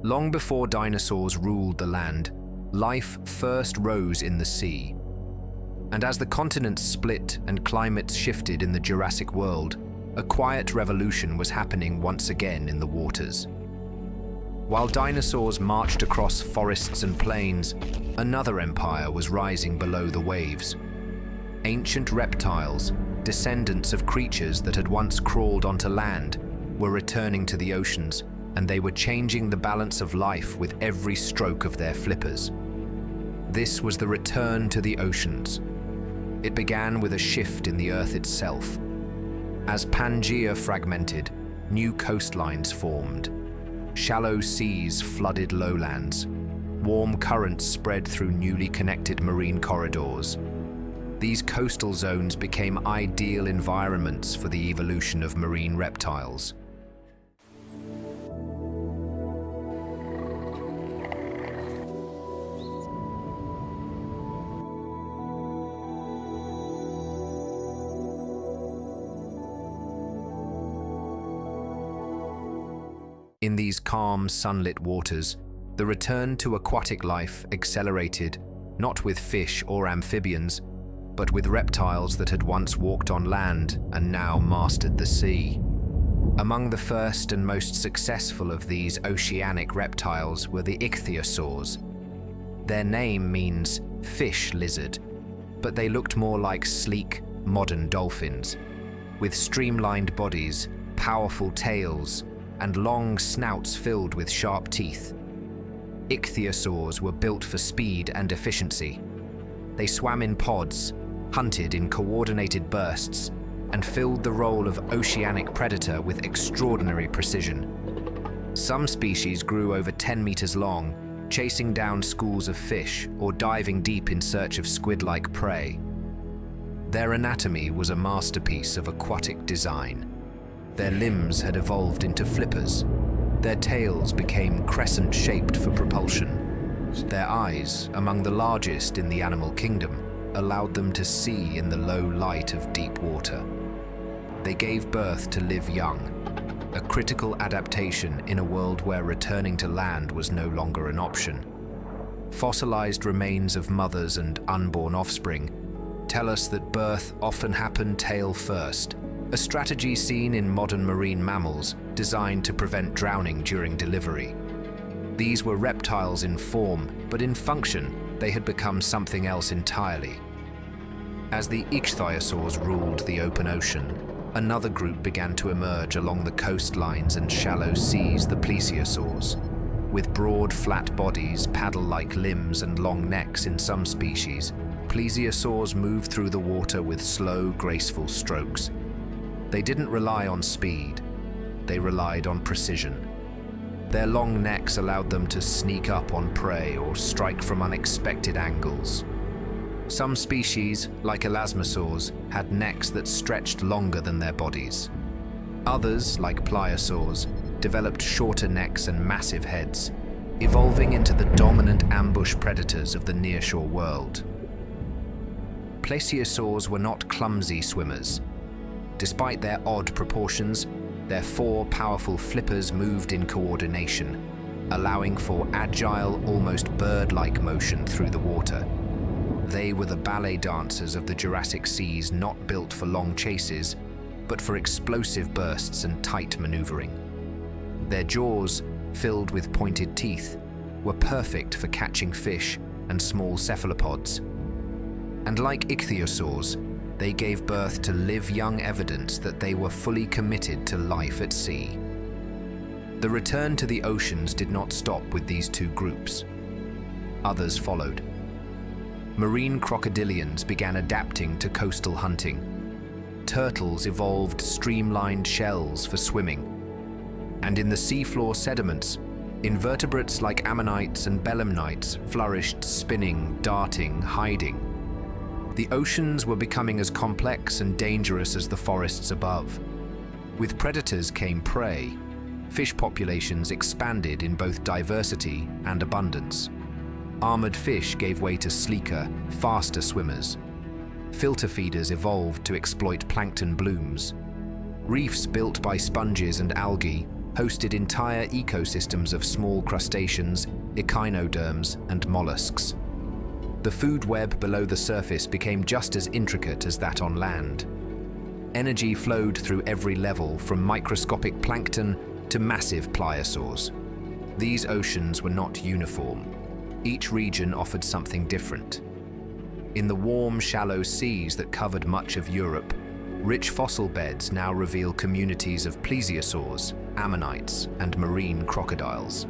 Long before dinosaurs ruled the land, life first rose in the sea. And as the continents split and climates shifted in the Jurassic world, a quiet revolution was happening once again in the waters. While dinosaurs marched across forests and plains, another empire was rising below the waves. Ancient reptiles, descendants of creatures that had once crawled onto land, were returning to the oceans, and they were changing the balance of life with every stroke of their flippers. This was the return to the oceans. It began with a shift in the Earth itself. As Pangaea fragmented, new coastlines formed. Shallow seas flooded lowlands. Warm currents spread through newly connected marine corridors. These coastal zones became ideal environments for the evolution of marine reptiles. In these calm, sunlit waters, the return to aquatic life accelerated, not with fish or amphibians, but with reptiles that had once walked on land and now mastered the sea. Among the first and most successful of these oceanic reptiles were the ichthyosaurs. Their name means fish lizard, but they looked more like sleek, modern dolphins, with streamlined bodies, powerful tails, and long snouts filled with sharp teeth. Ichthyosaurs were built for speed and efficiency. They swam in pods, hunted in coordinated bursts, and filled the role of oceanic predator with extraordinary precision. Some species grew over 10 meters long, chasing down schools of fish or diving deep in search of squid-like prey. Their anatomy was a masterpiece of aquatic design. Their limbs had evolved into flippers. Their tails became crescent-shaped for propulsion. Their eyes, among the largest in the animal kingdom, allowed them to see in the low light of deep water. They gave birth to live young, a critical adaptation in a world where returning to land was no longer an option. Fossilized remains of mothers and unborn offspring tell us that birth often happened tail first, a strategy seen in modern marine mammals designed to prevent drowning during delivery. These were reptiles in form, but in function, they had become something else entirely. As the ichthyosaurs ruled the open ocean, another group began to emerge along the coastlines and shallow seas, the plesiosaurs. With broad, flat bodies, paddle-like limbs, and long necks in some species, plesiosaurs moved through the water with slow, graceful strokes. They didn't rely on speed, they relied on precision. Their long necks allowed them to sneak up on prey or strike from unexpected angles. Some species, like elasmosaurs, had necks that stretched longer than their bodies. Others, like pliosaurs, developed shorter necks and massive heads, evolving into the dominant ambush predators of the nearshore world. Plesiosaurs were not clumsy swimmers. Despite their odd proportions, their four powerful flippers moved in coordination, allowing for agile, almost bird-like motion through the water. They were the ballet dancers of the Jurassic seas, not built for long chases, but for explosive bursts and tight maneuvering. Their jaws, filled with pointed teeth, were perfect for catching fish and small cephalopods. And like ichthyosaurs, they gave birth to live-young evidence that they were fully committed to life at sea. The return to the oceans did not stop with these two groups. Others followed. Marine crocodilians began adapting to coastal hunting. Turtles evolved streamlined shells for swimming. And in the seafloor sediments, invertebrates like ammonites and belemnites flourished, spinning, darting, hiding. The oceans were becoming as complex and dangerous as the forests above. With predators came prey. Fish populations expanded in both diversity and abundance. Armored fish gave way to sleeker, faster swimmers. Filter feeders evolved to exploit plankton blooms. Reefs built by sponges and algae hosted entire ecosystems of small crustaceans, echinoderms, and mollusks. The food web below the surface became just as intricate as that on land. Energy flowed through every level, from microscopic plankton to massive plesiosaurs. These oceans were not uniform. Each region offered something different. In the warm, shallow seas that covered much of Europe, rich fossil beds now reveal communities of plesiosaurs, ammonites, and marine crocodiles.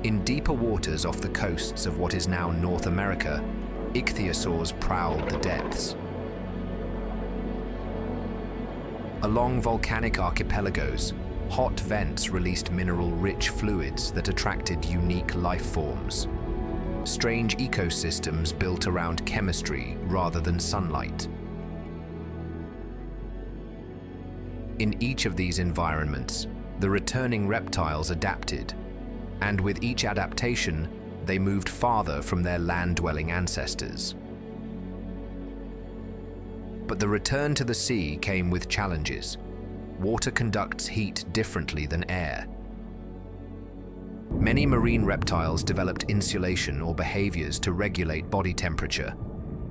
In deeper waters off the coasts of what is now North America, ichthyosaurs prowled the depths. Along volcanic archipelagos, hot vents released mineral-rich fluids that attracted unique life forms. Strange ecosystems built around chemistry rather than sunlight. In each of these environments, the returning reptiles adapted, and with each adaptation, they moved farther from their land-dwelling ancestors. But the return to the sea came with challenges. Water conducts heat differently than air. Many marine reptiles developed insulation or behaviors to regulate body temperature.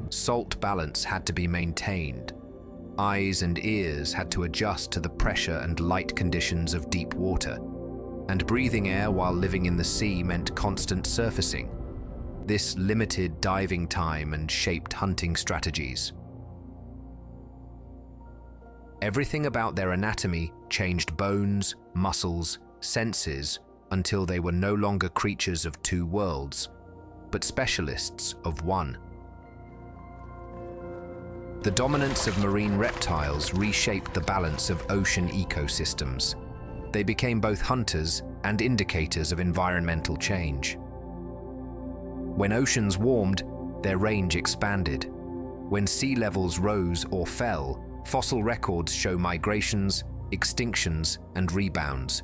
Salt balance had to be maintained. Eyes and ears had to adjust to the pressure and light conditions of deep water. And breathing air while living in the sea meant constant surfacing. This limited diving time and shaped hunting strategies. Everything about their anatomy changed: bones, muscles, senses, until they were no longer creatures of two worlds, but specialists of one. The dominance of marine reptiles reshaped the balance of ocean ecosystems. They became both hunters and indicators of environmental change. When oceans warmed, their range expanded. When sea levels rose or fell, fossil records show migrations, extinctions, and rebounds.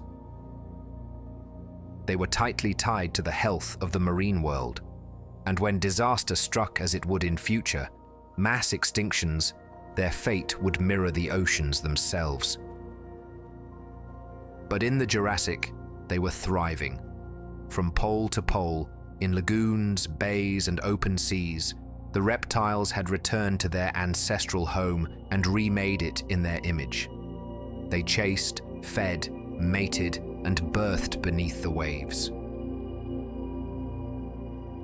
They were tightly tied to the health of the marine world, and when disaster struck, as it would in future, mass extinctions, their fate would mirror the oceans themselves. But in the Jurassic, they were thriving. From pole to pole, in lagoons, bays, and open seas, the reptiles had returned to their ancestral home and remade it in their image. They chased, fed, mated, and birthed beneath the waves.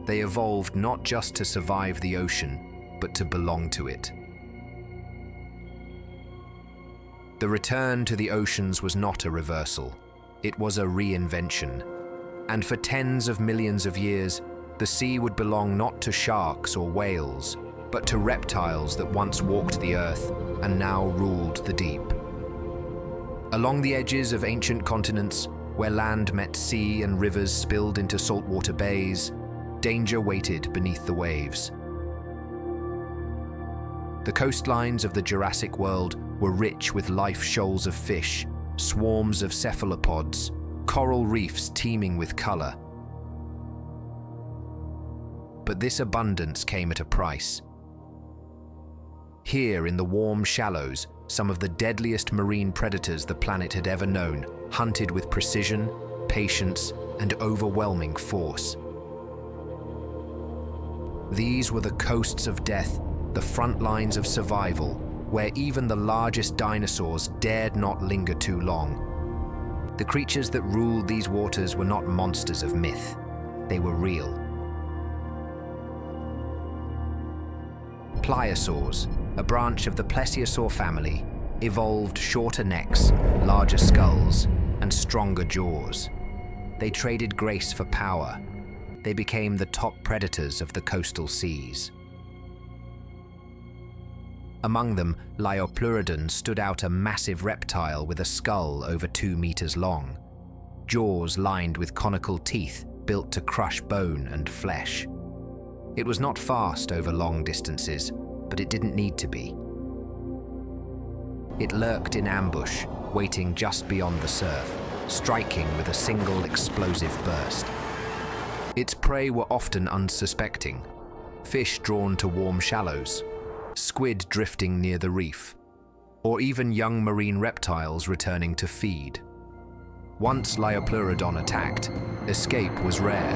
They evolved not just to survive the ocean, but to belong to it. The return to the oceans was not a reversal, it was a reinvention. And for tens of millions of years, the sea would belong not to sharks or whales, but to reptiles that once walked the earth and now ruled the deep. Along the edges of ancient continents, where land met sea and rivers spilled into saltwater bays, danger waited beneath the waves. The coastlines of the Jurassic world were rich with life shoals of fish, swarms of cephalopods, coral reefs teeming with color. But this abundance came at a price. Here in the warm shallows, some of the deadliest marine predators the planet had ever known hunted with precision, patience, and overwhelming force. These were the coasts of death, the front lines of survival, where even the largest dinosaurs dared not linger too long. The creatures that ruled these waters were not monsters of myth. They were real. Plesiosaurs, a branch of the plesiosaur family, evolved shorter necks, larger skulls, and stronger jaws. They traded grace for power. They became the top predators of the coastal seas. Among them, Liopleurodon stood out, a massive reptile with a skull over 2 meters long, jaws lined with conical teeth built to crush bone and flesh. It was not fast over long distances, but it didn't need to be. It lurked in ambush, waiting just beyond the surf, striking with a single explosive burst. Its prey were often unsuspecting: fish drawn to warm shallows, squid drifting near the reef, or even young marine reptiles returning to feed. Once Liopleurodon attacked, escape was rare.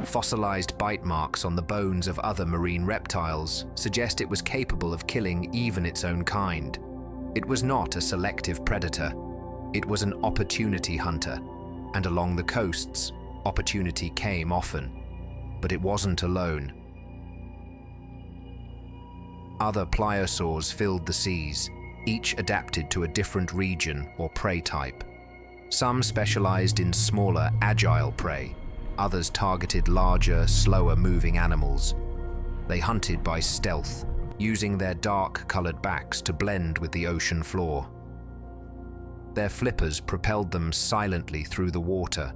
Fossilized bite marks on the bones of other marine reptiles suggest it was capable of killing even its own kind. It was not a selective predator. It was an opportunity hunter, and along the coasts, opportunity came often. But it wasn't alone. Other plesiosaurs filled the seas, each adapted to a different region or prey type. Some specialized in smaller, agile prey. Others targeted larger, slower-moving animals. They hunted by stealth, using their dark-colored backs to blend with the ocean floor. Their flippers propelled them silently through the water.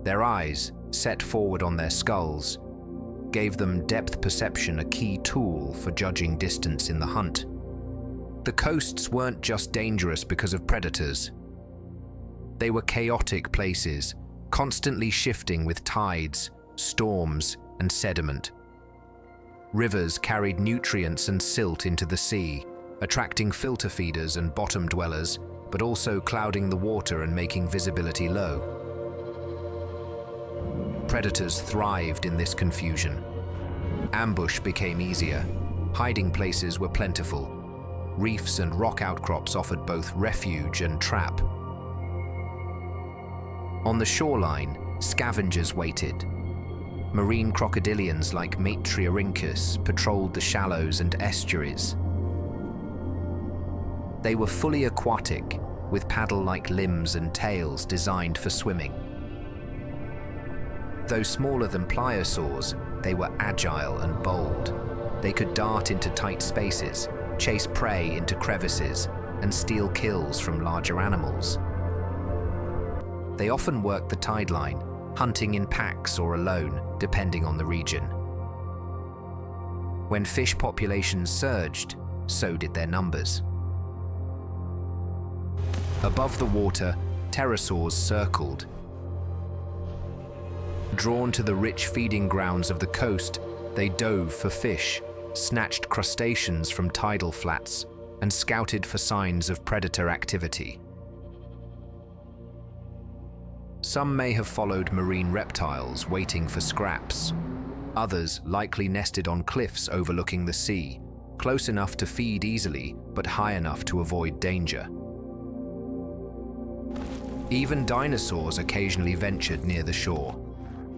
Their eyes, set forward on their skulls, gave them depth perception, a key tool for judging distance in the hunt. The coasts weren't just dangerous because of predators. They were chaotic places, constantly shifting with tides, storms, and sediment. Rivers carried nutrients and silt into the sea, attracting filter feeders and bottom dwellers, but also clouding the water and making visibility low. Predators thrived in this confusion. Ambush became easier. Hiding places were plentiful. Reefs and rock outcrops offered both refuge and trap. On the shoreline, scavengers waited. Marine crocodilians like Migratory patrolled the shallows and estuaries. They were fully aquatic, with paddle-like limbs and tails designed for swimming. Though smaller than plesiosaurs, they were agile and bold. They could dart into tight spaces, chase prey into crevices, and steal kills from larger animals. They often worked the tide line, hunting in packs or alone, depending on the region. When fish populations surged, so did their numbers. Above the water, pterosaurs circled. Drawn to the rich feeding grounds of the coast, they dove for fish, snatched crustaceans from tidal flats, and scouted for signs of predator activity. Some may have followed marine reptiles, waiting for scraps. Others likely nested on cliffs overlooking the sea, close enough to feed easily, but high enough to avoid danger. Even dinosaurs occasionally ventured near the shore.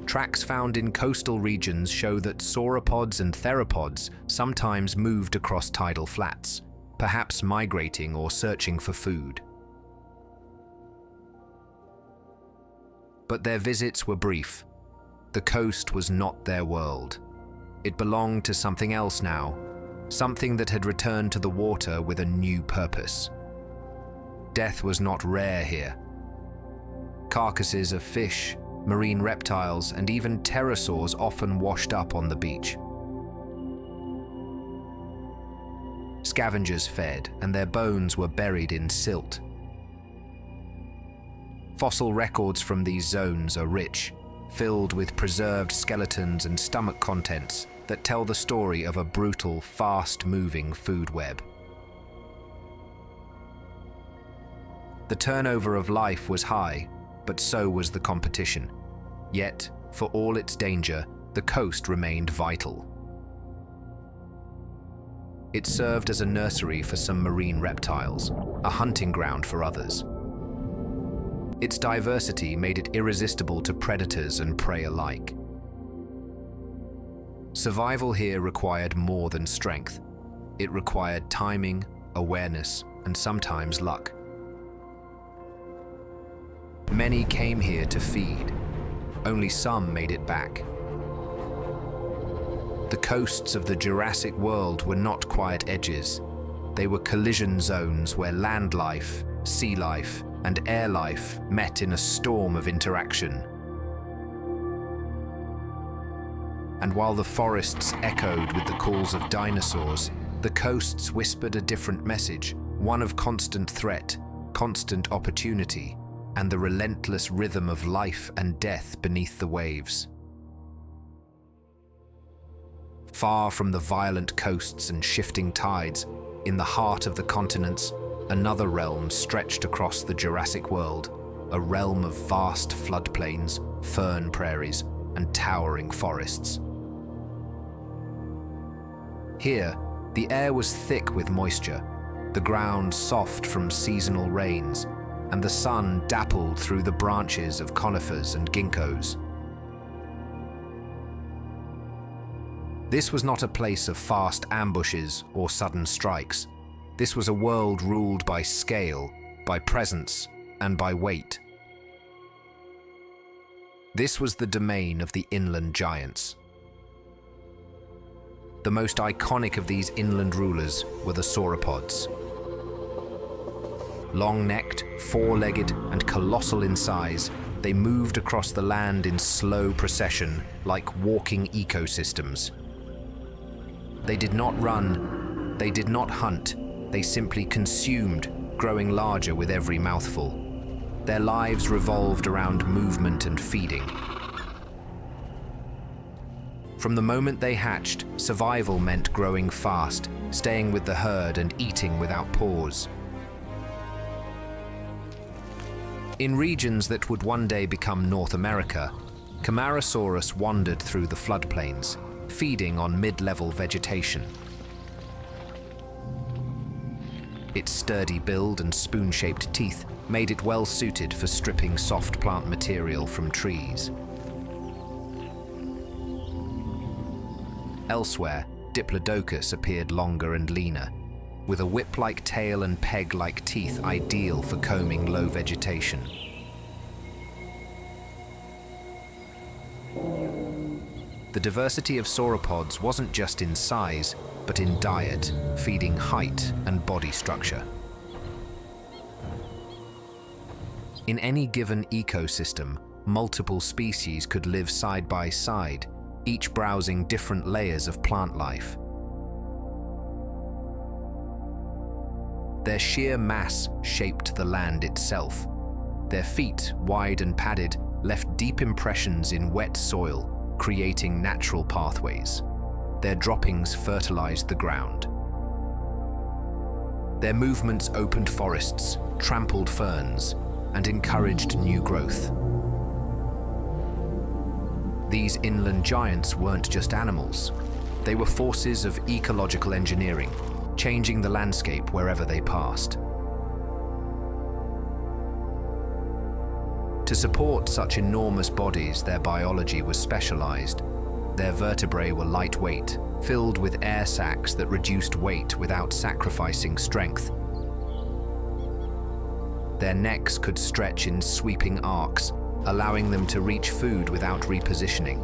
Tracks found in coastal regions show that sauropods and theropods sometimes moved across tidal flats, perhaps migrating or searching for food. But their visits were brief. The coast was not their world. It belonged to something else now, something that had returned to the water with a new purpose. Death was not rare here. Carcasses of fish, marine reptiles, and even pterosaurs often washed up on the beach. Scavengers fed, and their bones were buried in silt. Fossil records from these zones are rich, filled with preserved skeletons and stomach contents that tell the story of a brutal, fast-moving food web. The turnover of life was high, but so was the competition. Yet, for all its danger, the coast remained vital. It served as a nursery for some marine reptiles, a hunting ground for others. Its diversity made it irresistible to predators and prey alike. Survival here required more than strength. It required timing, awareness, and sometimes luck. Many came here to feed. Only some made it back. The coasts of the Jurassic world were not quiet edges. They were collision zones where land life, sea life, and air life met in a storm of interaction. And while the forests echoed with the calls of dinosaurs, the coasts whispered a different message, one of constant threat, constant opportunity, and the relentless rhythm of life and death beneath the waves. Far from the violent coasts and shifting tides, in the heart of the continents, Another realm stretched across the Jurassic world, a realm of vast floodplains, fern prairies, and towering forests. Here, the air was thick with moisture, the ground soft from seasonal rains, and the sun dappled through the branches of conifers and ginkgos. This was not a place of fast ambushes or sudden strikes. This was a world ruled by scale, by presence, and by weight. This was the domain of the inland giants. The most iconic of these inland rulers were the sauropods. Long-necked, four-legged, and colossal in size, they moved across the land in slow procession, like walking ecosystems. They did not run, they did not hunt, they simply consumed, growing larger with every mouthful. Their lives revolved around movement and feeding. From the moment they hatched, survival meant growing fast, staying with the herd and eating without pause. In regions that would one day become North America, Camarasaurus wandered through the floodplains, feeding on mid-level vegetation. Its sturdy build and spoon-shaped teeth made it well-suited for stripping soft plant material from trees. Elsewhere, Diplodocus appeared longer and leaner, with a whip-like tail and peg-like teeth ideal for combing low vegetation. The diversity of sauropods wasn't just in size, but in diet, feeding height and body structure. In any given ecosystem, multiple species could live side by side, each browsing different layers of plant life. Their sheer mass shaped the land itself. Their feet, wide and padded, left deep impressions in wet soil, creating natural pathways. Their droppings fertilized the ground. Their movements opened forests, trampled ferns, and encouraged new growth. These inland giants weren't just animals. They were forces of ecological engineering, changing the landscape wherever they passed. To support such enormous bodies, their biology was specialized. Their vertebrae were lightweight, filled with air sacs that reduced weight without sacrificing strength. Their necks could stretch in sweeping arcs, allowing them to reach food without repositioning.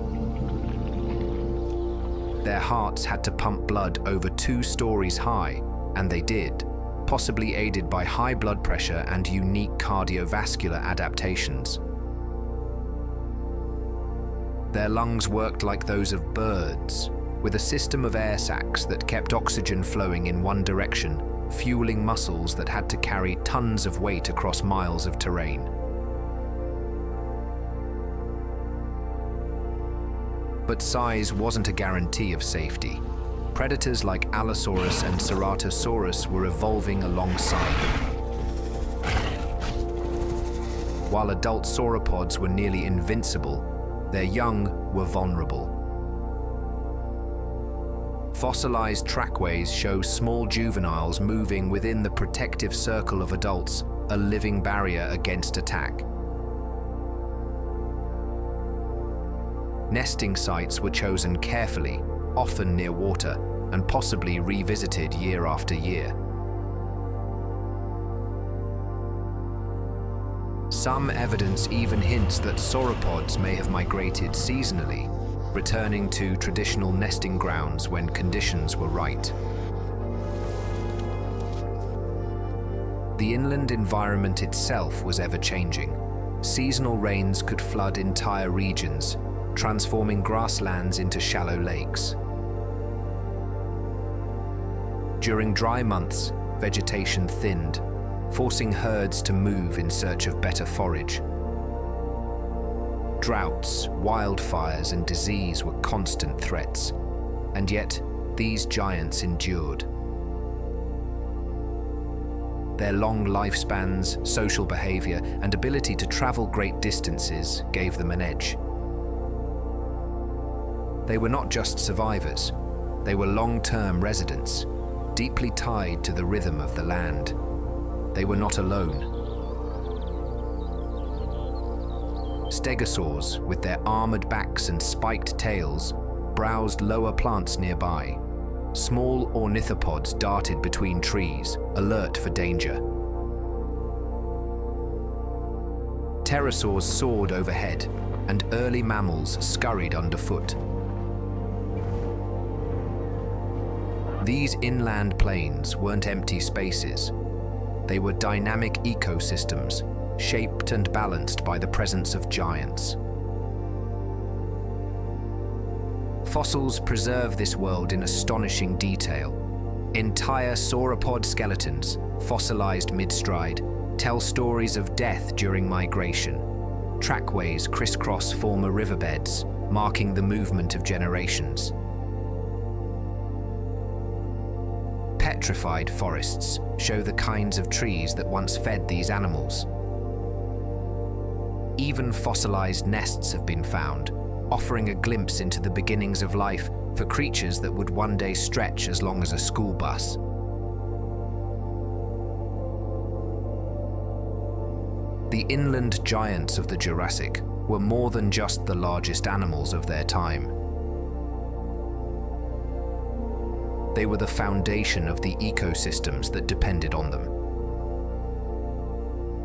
Their hearts had to pump blood over 2 stories high, and they did, possibly aided by high blood pressure and unique cardiovascular adaptations. Their lungs worked like those of birds, with a system of air sacs that kept oxygen flowing in one direction, fueling muscles that had to carry tons of weight across miles of terrain. But size wasn't a guarantee of safety. Predators like Allosaurus and Ceratosaurus were evolving alongside them. While adult sauropods were nearly invincible, their young were vulnerable. Fossilized trackways show small juveniles moving within the protective circle of adults, a living barrier against attack. Nesting sites were chosen carefully, often near water, and possibly revisited year after year. Some evidence even hints that sauropods may have migrated seasonally, returning to traditional nesting grounds when conditions were right. The inland environment itself was ever-changing. Seasonal rains could flood entire regions, transforming grasslands into shallow lakes. During dry months, vegetation thinned, forcing herds to move in search of better forage. Droughts, wildfires, and disease were constant threats, and yet these giants endured. Their long lifespans, social behavior, and ability to travel great distances gave them an edge. They were not just survivors, they were long-term residents, deeply tied to the rhythm of the land. They were not alone. Stegosaurs, with their armored backs and spiked tails, browsed lower plants nearby. Small ornithopods darted between trees, alert for danger. Pterosaurs soared overhead, and early mammals scurried underfoot. These inland plains weren't empty spaces. They were dynamic ecosystems, shaped and balanced by the presence of giants. Fossils preserve this world in astonishing detail. Entire sauropod skeletons, fossilized mid-stride, tell stories of death during migration. Trackways crisscross former riverbeds, marking the movement of generations. Petrified forests show the kinds of trees that once fed these animals. Even fossilized nests have been found, offering a glimpse into the beginnings of life for creatures that would one day stretch as long as a school bus. The inland giants of the Jurassic were more than just the largest animals of their time. They were the foundation of the ecosystems that depended on them.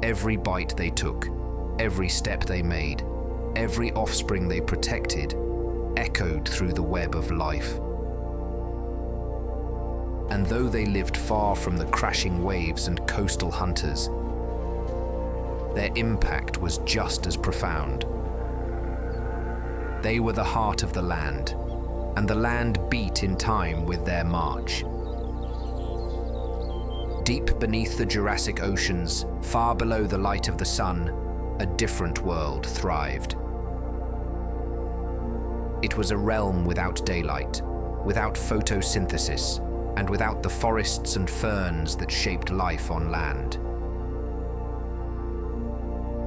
Every bite they took, every step they made, every offspring they protected, echoed through the web of life. And though they lived far from the crashing waves and coastal hunters, their impact was just as profound. They were the heart of the land, and the land beat in time with their march. Deep beneath the Jurassic oceans, far below the light of the sun, a different world thrived. It was a realm without daylight, without photosynthesis, and without the forests and ferns that shaped life on land.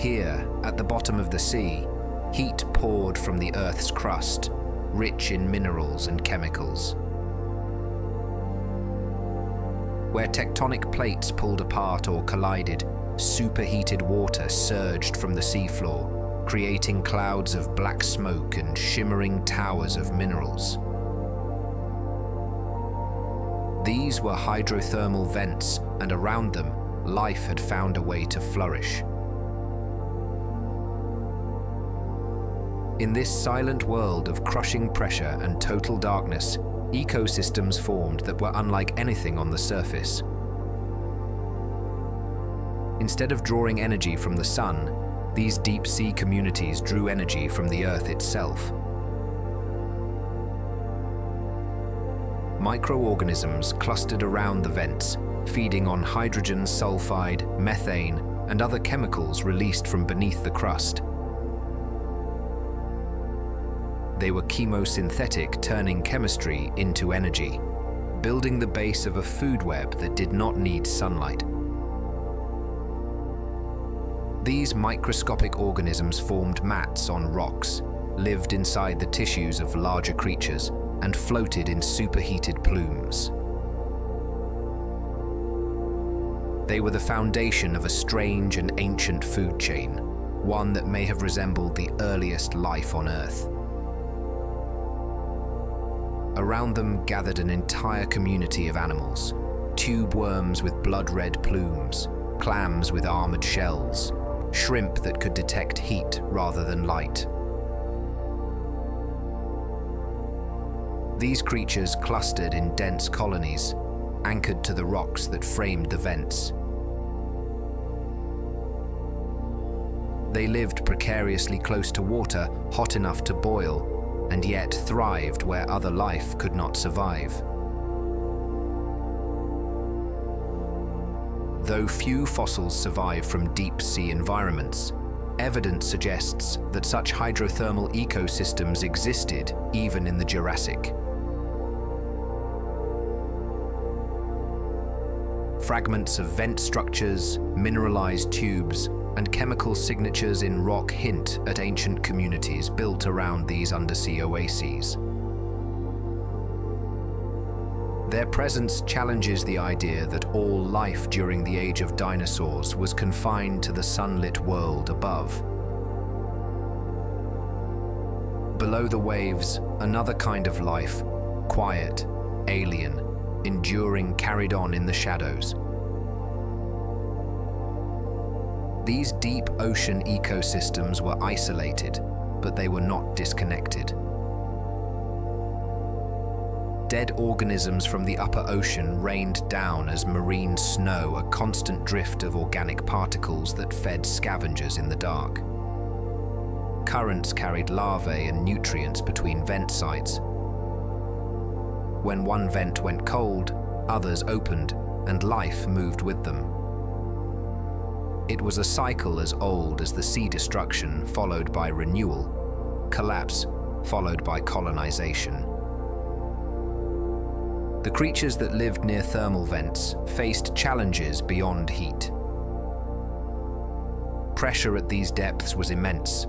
Here, at the bottom of the sea, heat poured from the Earth's crust, rich in minerals and chemicals. Where tectonic plates pulled apart or collided, superheated water surged from the seafloor, creating clouds of black smoke and shimmering towers of minerals. These were hydrothermal vents, and around them, life had found a way to flourish. In this silent world of crushing pressure and total darkness, ecosystems formed that were unlike anything on the surface. Instead of drawing energy from the sun, these deep-sea communities drew energy from the Earth itself. Microorganisms clustered around the vents, feeding on hydrogen sulfide, methane, and other chemicals released from beneath the crust. They were chemosynthetic, turning chemistry into energy, building the base of a food web that did not need sunlight. These microscopic organisms formed mats on rocks, lived inside the tissues of larger creatures, and floated in superheated plumes. They were the foundation of a strange and ancient food chain, one that may have resembled the earliest life on Earth. Around them gathered an entire community of animals, tube worms with blood-red plumes, clams with armored shells, shrimp that could detect heat rather than light. These creatures clustered in dense colonies, anchored to the rocks that framed the vents. They lived precariously close to water, hot enough to boil, and yet thrived where other life could not survive. Though few fossils survive from deep-sea environments, evidence suggests that such hydrothermal ecosystems existed even in the Jurassic. Fragments of vent structures, mineralized tubes, and chemical signatures in rock hint at ancient communities built around these undersea oases. Their presence challenges the idea that all life during the age of dinosaurs was confined to the sunlit world above. Below the waves, another kind of life, quiet, alien, enduring, carried on in the shadows. These deep ocean ecosystems were isolated, but they were not disconnected. Dead organisms from the upper ocean rained down as marine snow, a constant drift of organic particles that fed scavengers in the dark. Currents carried larvae and nutrients between vent sites. When one vent went cold, others opened, and life moved with them. It was a cycle as old as the sea destruction, followed by renewal, collapse, followed by colonization. The creatures that lived near thermal vents faced challenges beyond heat. Pressure at these depths was immense.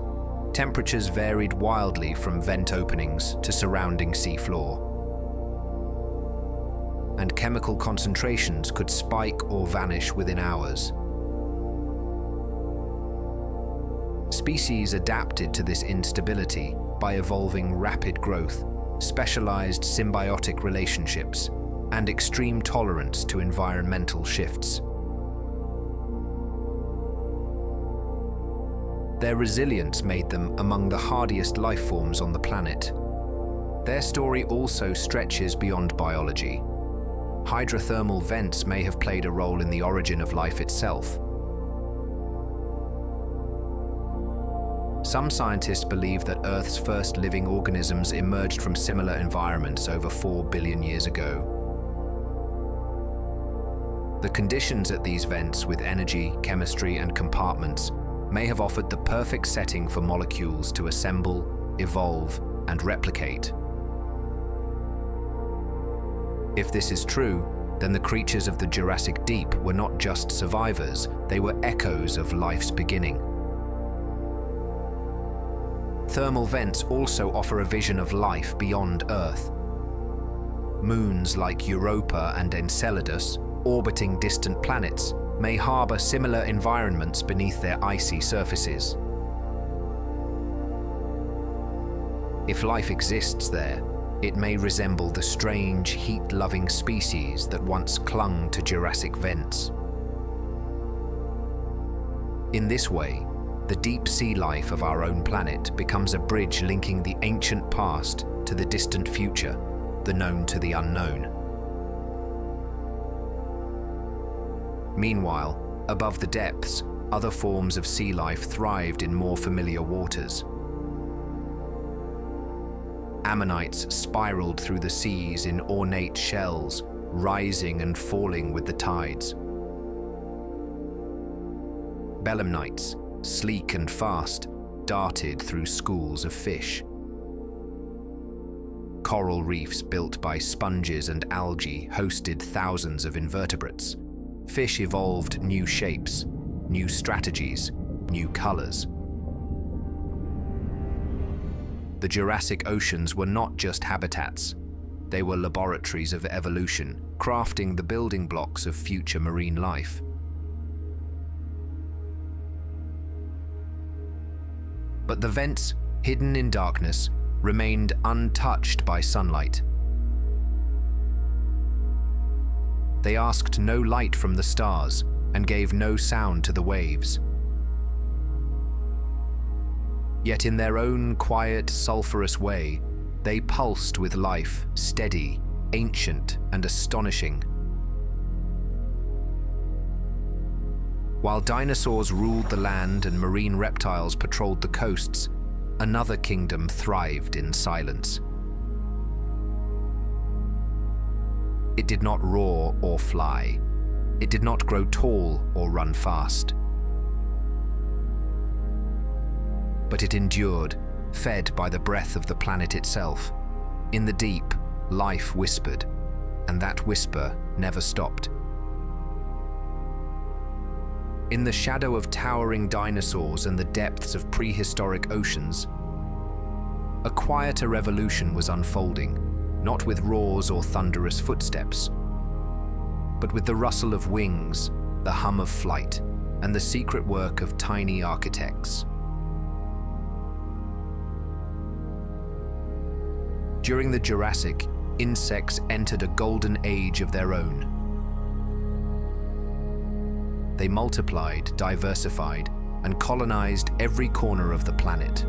Temperatures varied wildly from vent openings to surrounding seafloor. And chemical concentrations could spike or vanish within hours. Species adapted to this instability by evolving rapid growth, specialized symbiotic relationships, and extreme tolerance to environmental shifts. Their resilience made them among the hardiest life forms on the planet. Their story also stretches beyond biology. Hydrothermal vents may have played a role in the origin of life itself. Some scientists believe that Earth's first living organisms emerged from similar environments over 4 billion years ago. The conditions at these vents, with energy, chemistry, and compartments, may have offered the perfect setting for molecules to assemble, evolve, and replicate. If this is true, then the creatures of the Jurassic Deep were not just survivors, they were echoes of life's beginning. Thermal vents also offer a vision of life beyond Earth. Moons like Europa and Enceladus, orbiting distant planets, may harbor similar environments beneath their icy surfaces. If life exists there, it may resemble the strange, heat-loving species that once clung to Jurassic vents. In this way, the deep sea life of our own planet becomes a bridge linking the ancient past to the distant future, the known to the unknown. Meanwhile, above the depths, other forms of sea life thrived in more familiar waters. Ammonites spiraled through the seas in ornate shells, rising and falling with the tides. Belemnites, sleek and fast, darted through schools of fish. Coral reefs built by sponges and algae hosted thousands of invertebrates. Fish evolved new shapes, new strategies, new colors. The Jurassic oceans were not just habitats. They were laboratories of evolution, crafting the building blocks of future marine life. But the vents, hidden in darkness, remained untouched by sunlight. They asked no light from the stars and gave no sound to the waves. Yet in their own quiet, sulphurous way, they pulsed with life, steady, ancient, and astonishing. While dinosaurs ruled the land and marine reptiles patrolled the coasts, another kingdom thrived in silence. It did not roar or fly. It did not grow tall or run fast. But it endured, fed by the breath of the planet itself. In the deep, life whispered, and that whisper never stopped. In the shadow of towering dinosaurs and the depths of prehistoric oceans, a quieter revolution was unfolding, not with roars or thunderous footsteps, but with the rustle of wings, the hum of flight, and the secret work of tiny architects. During the Jurassic, insects entered a golden age of their own. They multiplied, diversified, and colonized every corner of the planet.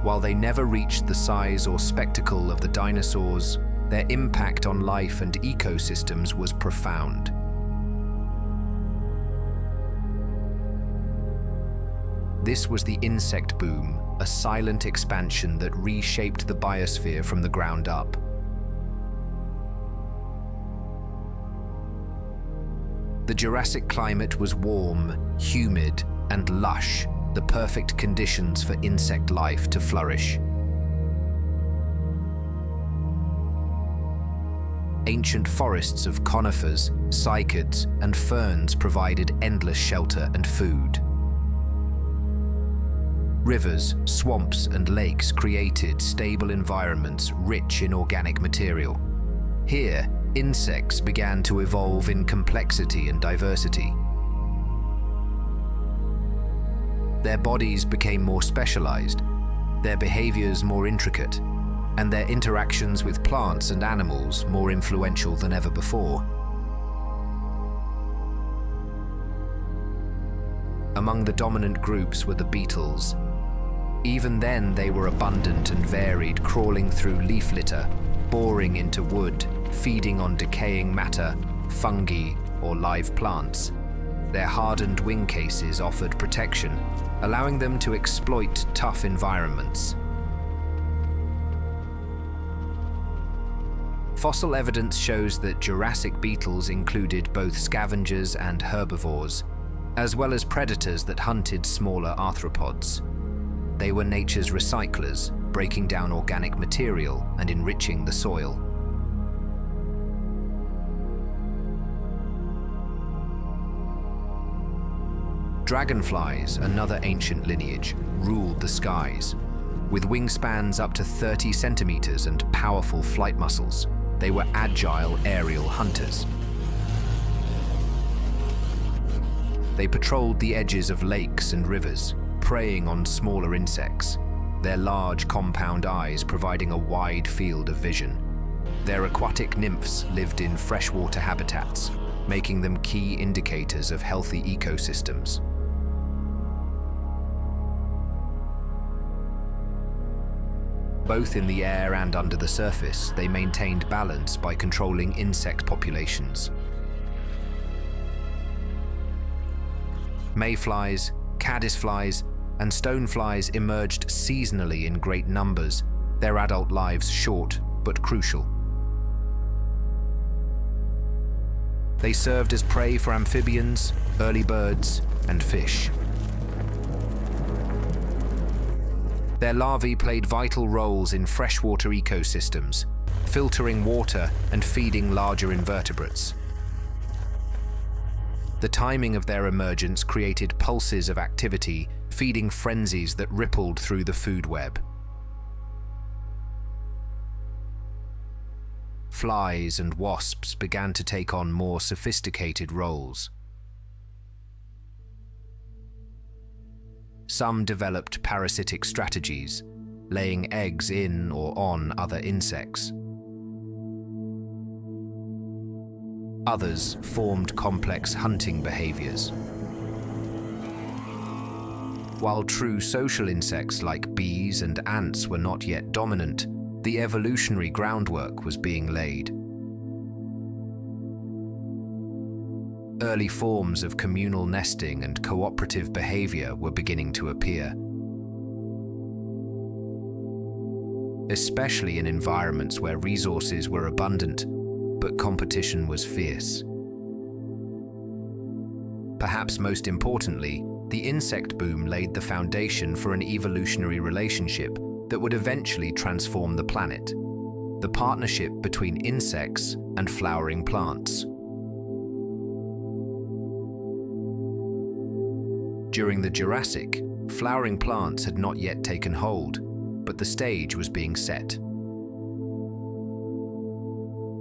While they never reached the size or spectacle of the dinosaurs, their impact on life and ecosystems was profound. This was the insect boom, a silent expansion that reshaped the biosphere from the ground up. The Jurassic climate was warm, humid, and lush, the perfect conditions for insect life to flourish. Ancient forests of conifers, cycads, and ferns provided endless shelter and food. Rivers, swamps, and lakes created stable environments rich in organic material. Here, insects began to evolve in complexity and diversity. Their bodies became more specialized, their behaviors more intricate, and their interactions with plants and animals more influential than ever before. Among the dominant groups were the beetles. Even then, they were abundant and varied, crawling through leaf litter, boring into wood, feeding on decaying matter, fungi, or live plants. Their hardened wing cases offered protection, allowing them to exploit tough environments. Fossil evidence shows that Jurassic beetles included both scavengers and herbivores, as well as predators that hunted smaller arthropods. They were nature's recyclers, breaking down organic material and enriching the soil. Dragonflies, another ancient lineage, ruled the skies. With wingspans up to 30 centimeters and powerful flight muscles, they were agile aerial hunters. They patrolled the edges of lakes and rivers, preying on smaller insects, their large compound eyes providing a wide field of vision. Their aquatic nymphs lived in freshwater habitats, making them key indicators of healthy ecosystems. Both in the air and under the surface, they maintained balance by controlling insect populations. Mayflies, caddisflies, and stoneflies emerged seasonally in great numbers, their adult lives short but crucial. They served as prey for amphibians, early birds, and fish. Their larvae played vital roles in freshwater ecosystems, filtering water and feeding larger invertebrates. The timing of their emergence created pulses of activity, feeding frenzies that rippled through the food web. Flies and wasps began to take on more sophisticated roles. Some developed parasitic strategies, laying eggs in or on other insects. Others formed complex hunting behaviors. While true social insects like bees and ants were not yet dominant, the evolutionary groundwork was being laid. Early forms of communal nesting and cooperative behavior were beginning to appear, especially in environments where resources were abundant, but competition was fierce. Perhaps most importantly, the insect boom laid the foundation for an evolutionary relationship that would eventually transform the planet: the partnership between insects and flowering plants. During the Jurassic, flowering plants had not yet taken hold, but the stage was being set.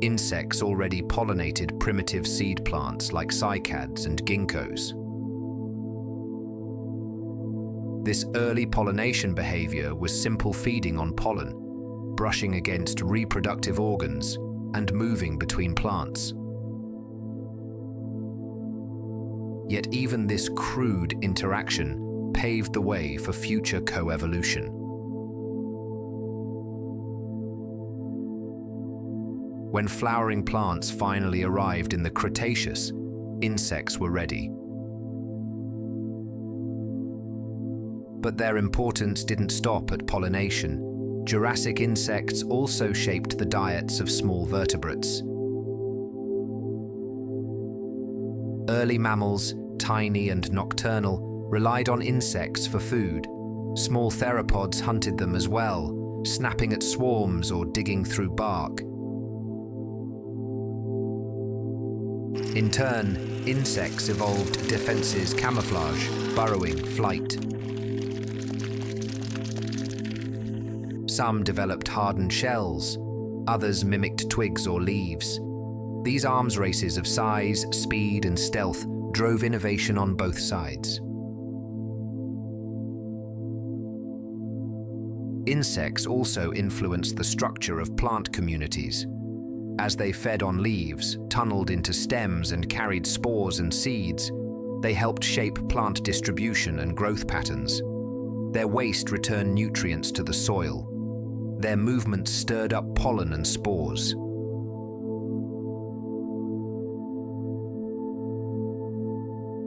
Insects already pollinated primitive seed plants like cycads and ginkgos. This early pollination behavior was simple feeding on pollen, brushing against reproductive organs, and moving between plants. Yet even this crude interaction paved the way for future coevolution. When flowering plants finally arrived in the Cretaceous, insects were ready. But their importance didn't stop at pollination. Jurassic insects also shaped the diets of small vertebrates. Early mammals, tiny and nocturnal, relied on insects for food. Small theropods hunted them as well, snapping at swarms or digging through bark. In turn, insects evolved defenses, camouflage, burrowing, flight. Some developed hardened shells, others mimicked twigs or leaves. These arms races of size, speed, and stealth drove innovation on both sides. Insects also influenced the structure of plant communities. As they fed on leaves, tunneled into stems, and carried spores and seeds, they helped shape plant distribution and growth patterns. Their waste returned nutrients to the soil. Their movements stirred up pollen and spores.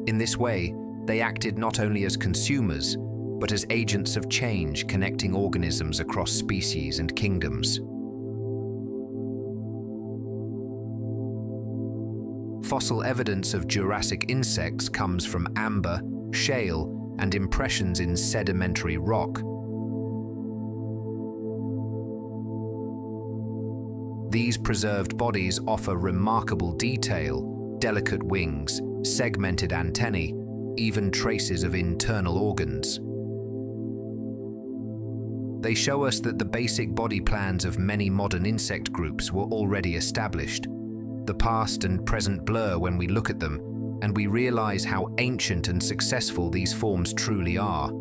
In this way, they acted not only as consumers, but as agents of change connecting organisms across species and kingdoms. Fossil evidence of Jurassic insects comes from amber, shale, and impressions in sedimentary rock. These preserved bodies offer remarkable detail, delicate wings, segmented antennae, even traces of internal organs. They show us that the basic body plans of many modern insect groups were already established. The past and present blur when we look at them, and we realize how ancient and successful these forms truly are.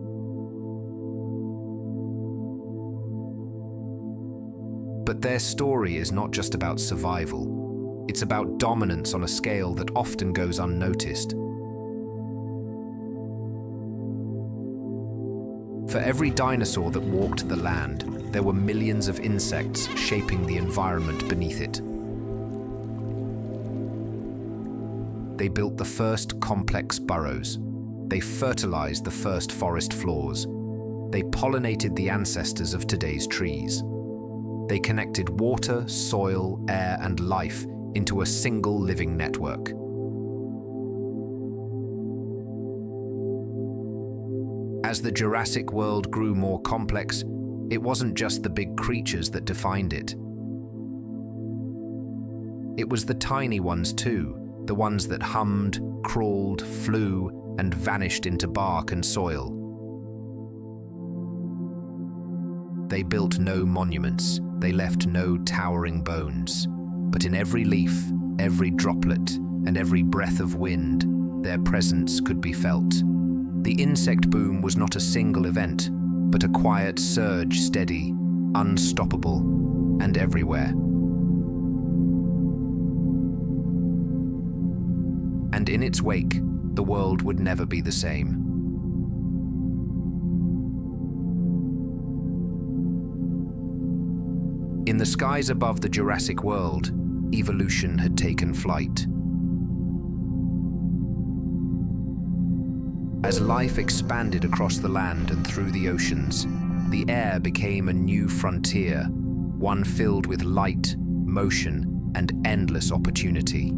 But their story is not just about survival. It's about dominance on a scale that often goes unnoticed. For every dinosaur that walked the land, there were millions of insects shaping the environment beneath it. They built the first complex burrows. They fertilized the first forest floors. They pollinated the ancestors of today's trees. They connected water, soil, air, and life into a single living network. As the Jurassic world grew more complex, it wasn't just the big creatures that defined it. It was the tiny ones too. The ones that hummed, crawled, flew, and vanished into bark and soil. They built no monuments, they left no towering bones. But in every leaf, every droplet, and every breath of wind, their presence could be felt. The insect boom was not a single event, but a quiet surge, steady, unstoppable, and everywhere. And in its wake, the world would never be the same. In the skies above the Jurassic world, evolution had taken flight. As life expanded across the land and through the oceans, the air became a new frontier, one filled with light, motion, and endless opportunity.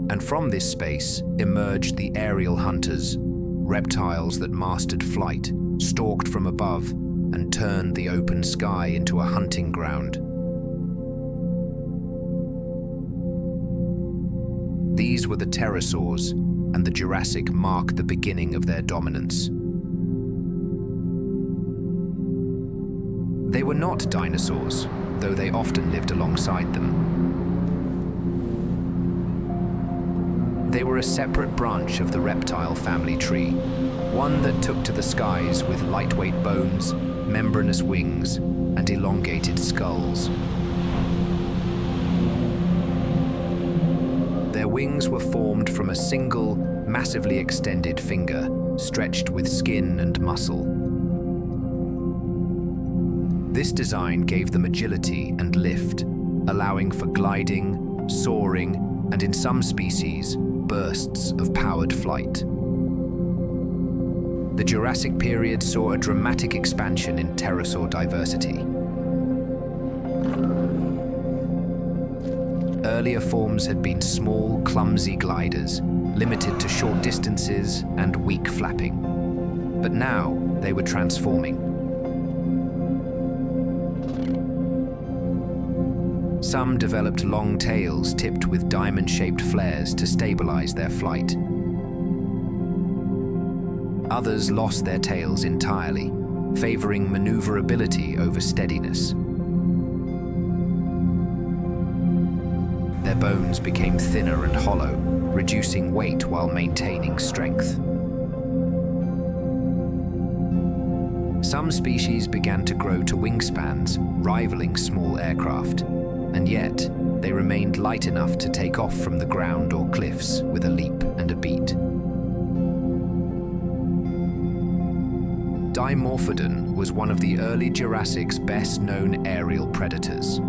And from this space emerged the aerial hunters, reptiles that mastered flight, stalked from above, and turned the open sky into a hunting ground. These were the pterosaurs, and the Jurassic marked the beginning of their dominance. They were not dinosaurs, though they often lived alongside them. They were a separate branch of the reptile family tree, one that took to the skies with lightweight bones, membranous wings, and elongated skulls. Their wings were formed from a single, massively extended finger, stretched with skin and muscle. This design gave them agility and lift, allowing for gliding, soaring, and in some species, bursts of powered flight. The Jurassic period saw a dramatic expansion in pterosaur diversity. Earlier forms had been small, clumsy gliders, limited to short distances and weak flapping. But now they were transforming. Some developed long tails tipped with diamond-shaped flares to stabilize their flight. Others lost their tails entirely, favoring maneuverability over steadiness. Their bones became thinner and hollow, reducing weight while maintaining strength. Some species began to grow to wingspans, rivaling small aircraft, and yet they remained light enough to take off from the ground or cliffs with a leap and a beat. Dimorphodon was one of the early Jurassic's best-known aerial predators.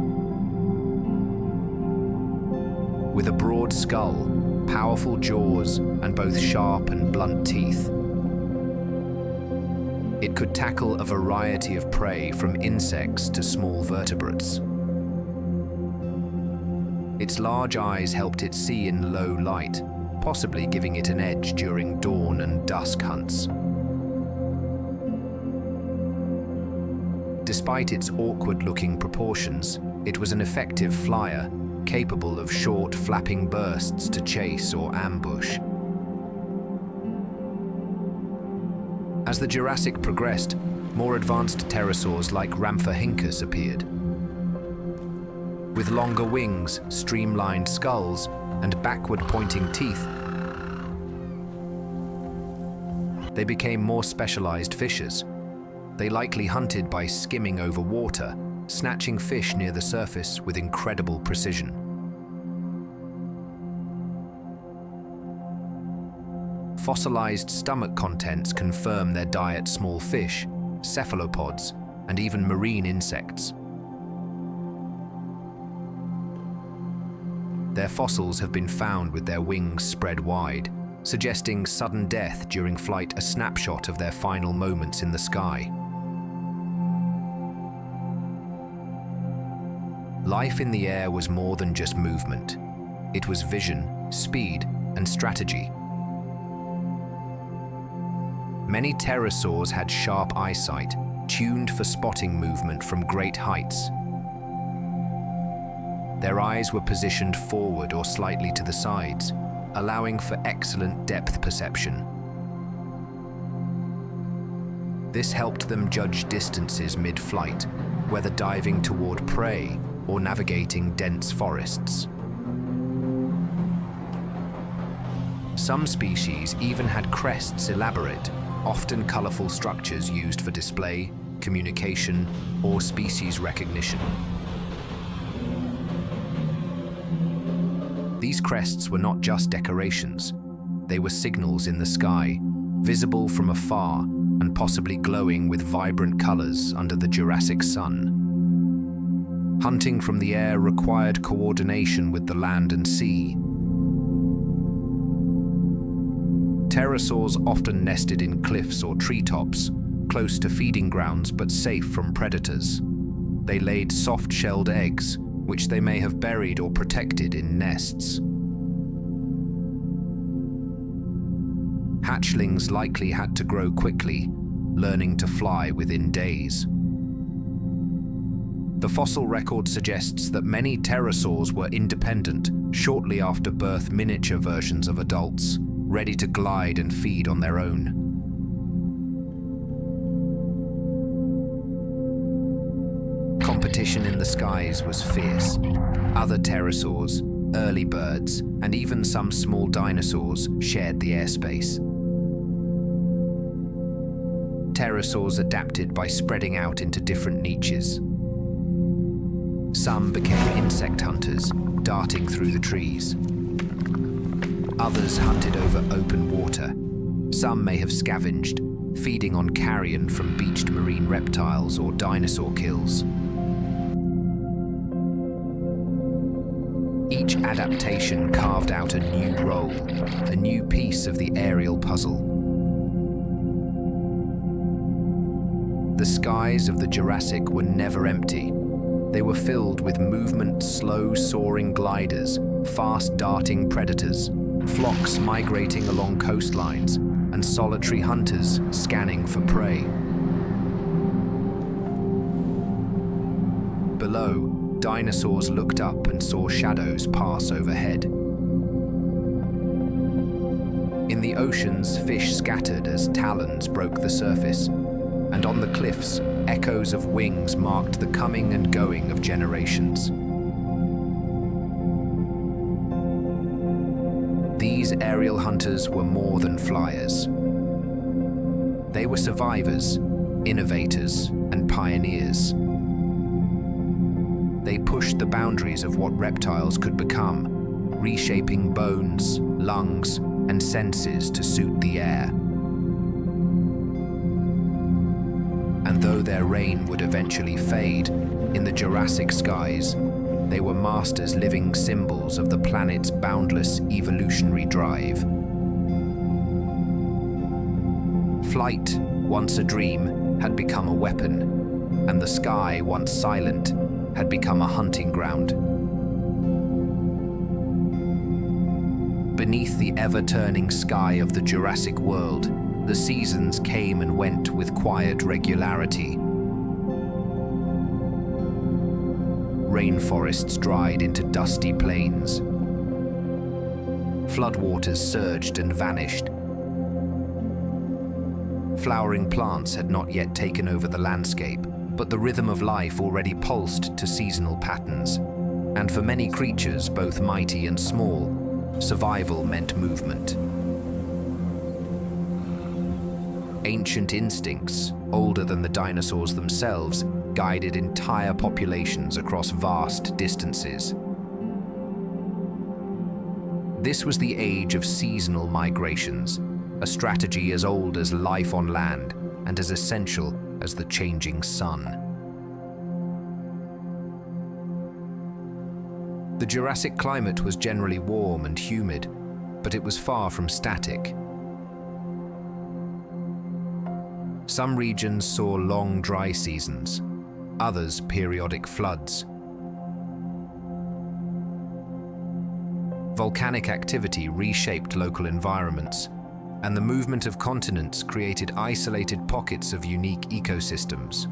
With a broad skull, powerful jaws, and both sharp and blunt teeth, it could tackle a variety of prey from insects to small vertebrates. Its large eyes helped it see in low light, possibly giving it an edge during dawn and dusk hunts. Despite its awkward-looking proportions, it was an effective flyer, capable of short, flapping bursts to chase or ambush. As the Jurassic progressed, more advanced pterosaurs like Rhamphorhynchus appeared. With longer wings, streamlined skulls, and backward-pointing teeth, they became more specialized fishers. They likely hunted by skimming over water, snatching fish near the surface with incredible precision. Fossilized stomach contents confirm their diet small fish, cephalopods, and even marine insects. Their fossils have been found with their wings spread wide, suggesting sudden death during flight, a snapshot of their final moments in the sky. Life in the air was more than just movement. It was vision, speed, and strategy. Many pterosaurs had sharp eyesight, tuned for spotting movement from great heights. Their eyes were positioned forward or slightly to the sides, allowing for excellent depth perception. This helped them judge distances mid-flight, whether diving toward prey or navigating dense forests. Some species even had crests elaborate, often colorful structures used for display, communication, or species recognition. These crests were not just decorations. They were signals in the sky, visible from afar and possibly glowing with vibrant colors under the Jurassic sun. Hunting from the air required coordination with the land and sea. Pterosaurs often nested in cliffs or treetops, close to feeding grounds but safe from predators. They laid soft-shelled eggs, which they may have buried or protected in nests. Hatchlings likely had to grow quickly, learning to fly within days. The fossil record suggests that many pterosaurs were independent, shortly after birth miniature versions of adults, ready to glide and feed on their own. Competition in the skies was fierce. Other pterosaurs, early birds, and even some small dinosaurs shared the airspace. Pterosaurs adapted by spreading out into different niches. Some became insect hunters, darting through the trees. Others hunted over open water. Some may have scavenged, feeding on carrion from beached marine reptiles or dinosaur kills. Each adaptation carved out a new role, a new piece of the aerial puzzle. The skies of the Jurassic were never empty. They were filled with movement, slow soaring gliders, fast darting predators, flocks migrating along coastlines, and solitary hunters scanning for prey. Below, dinosaurs looked up and saw shadows pass overhead. In the oceans, fish scattered as talons broke the surface, and on the cliffs, echoes of wings marked the coming and going of generations. These aerial hunters were more than flyers. They were survivors, innovators, and pioneers. They pushed the boundaries of what reptiles could become, reshaping bones, lungs, and senses to suit the air. And though their reign would eventually fade, in the Jurassic skies, they were masters, living symbols of the planet's boundless evolutionary drive. Flight, once a dream, had become a weapon, and the sky, once silent, had become a hunting ground. Beneath the ever-turning sky of the Jurassic world, the seasons came and went with quiet regularity. Rainforests dried into dusty plains. Floodwaters surged and vanished. Flowering plants had not yet taken over the landscape, but the rhythm of life already pulsed to seasonal patterns. And for many creatures, both mighty and small, survival meant movement. Ancient instincts, older than the dinosaurs themselves, guided entire populations across vast distances. This was the age of seasonal migrations, a strategy as old as life on land and as essential as the changing sun. The Jurassic climate was generally warm and humid, but it was far from static. Some regions saw long dry seasons, others periodic floods. Volcanic activity reshaped local environments, and the movement of continents created isolated pockets of unique ecosystems.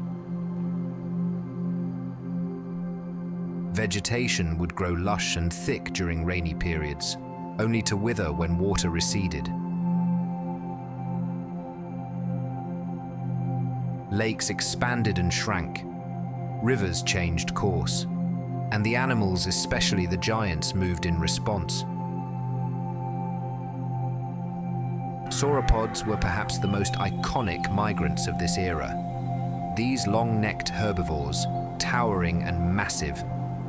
Vegetation would grow lush and thick during rainy periods, only to wither when water receded. Lakes expanded and shrank, rivers changed course, and the animals, especially the giants, moved in response. Sauropods were perhaps the most iconic migrants of this era. These long-necked herbivores, towering and massive,